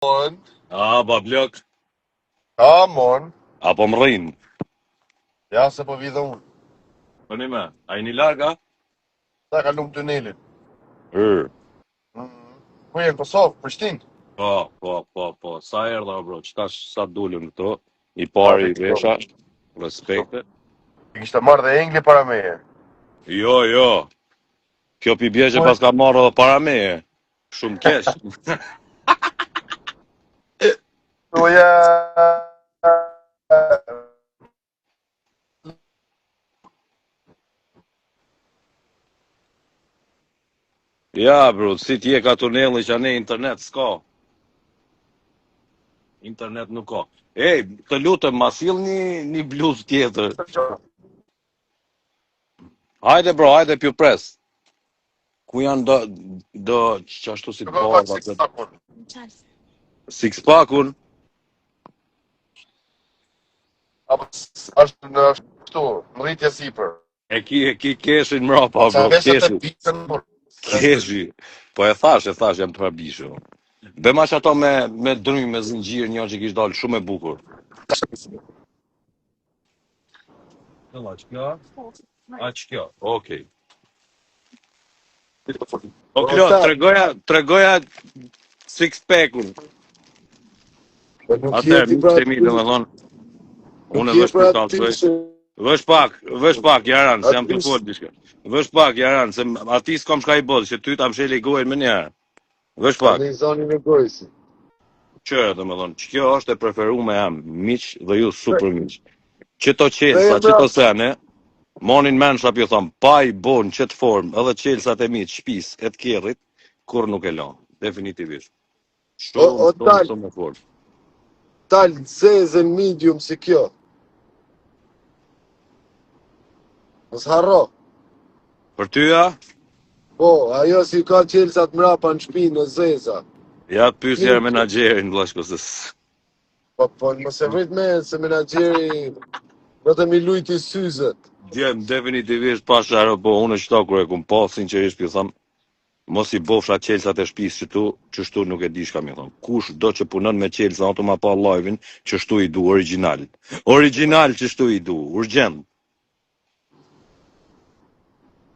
Mon. A, bablok, Ka, mon. apo më rrin? Ja se po vidhe unë. Për një me, a i një larga? Ta ka lumë tunelin. Mm. Ku e në Kosovë, Prishtinë? Po, sa erdha, bro, sa dullim këto, i A, pari i vetë vesha, respekte. I kishte marrë dhe Engli para meje. Jo, kjo pi bje që Po, pas ka marrë edhe para meje, shumë kesh. Doja... Ja, bro, si t'je ka tuneli që ne internet s'ka. Internet nuk ka. Ej, të lutëm, ma sill një bluz tjetër. Hajde, bro, hajde pju pres. Ku janë do qashtu si barba këtë? Six packun? Apo është në ashtu, në rritje sipër. E ki keshin mrapa, Sa bro, veshët e keshin. bitën, por. Keshi. Po e thash, jam të pabishu. Bëma që ato me drymë, me zinxhir, një që kishtë dalë shumë e bukur. Aq kjo? Okej. O kjo, tregoja six packun. Atër, nuk temi dhe me thonë, unë edhe shpërtal të Vësh pak, Jaran, se jam të folë dishka. Vësh pak, Jaran, se ati s'kom shka i bodë, që ty ta msheli i gojnë më njerë. Vësh pak. Në zonin e gojësi. Qërë, dhe me thonë, që kjo është e preferu me jam, miq dhe ju super miq. Qëto qelsa, qëto sene, monin men shap ju thonë, pa i bon qëtë formë, edhe qelsat e miq, shpis, e të kjerrit, kur nuk e lanë, definitivisht. Shumë me formë. Talë zezën medium si kjo. Mos harro. Për tyja? Po, ajo si ka qelsat mrapa në shpinë në zeza. Ja të pysja menaxherin, vllashkosës. Po, mos e vrit me se menaxheri vetëm i lujti syzet. Djem, definitivisht pasharo, po unë qëta kur e kum pa, sinqerisht pju tham, mos i bofsha qelsat e shtëpisë që tu, qështu nuk e di shka mi thon. Kush do që punon me qelsa, ato ma pa live-in, qështu i du, original. Original qështu i du, urgent.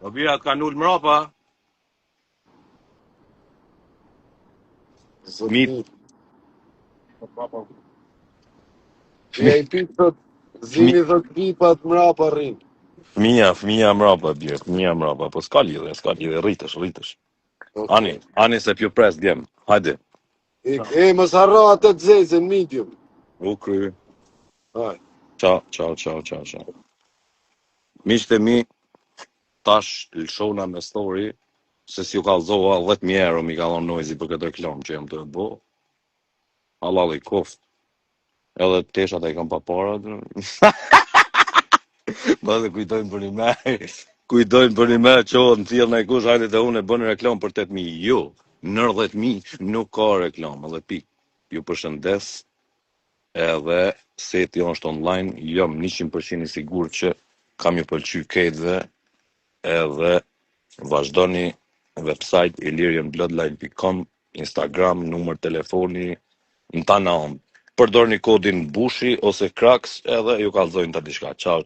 O bia ka null mrapa? Mit. Ja i pitët zimi dhe gripat mrapa rrin. Fëmija mrapa, bje, fëmija mrapa, po s'ka lidhe, rritësh. Okay. Ani se pju pres djem, hajde. Mos harro atë të zezën medium. U kry. Haj. Ciao. Miqtë e mi, tash lëshona me story, se si u kalzova 10.000 euro mi ka dhonë Noizi për këtë reklam që jam të e bo. Halal i koft. Edhe teshat e kam pa para. Ba dhe kujtojnë për një me, qohë në thjellë në e kush, hajde të unë e bënë reklam për 8.000. Jo, 90.000 nuk ka reklam, edhe pik. Ju përshëndes, edhe seti është online, jam 100% i sigur që kam ju pëlqy ketëve, edhe vazhdoni website ilirianbloodline.com, Instagram, numër telefoni, në tanë. Përdorni kodin bushi ose kraks edhe ju kallëzojnë të diçka. Ciao.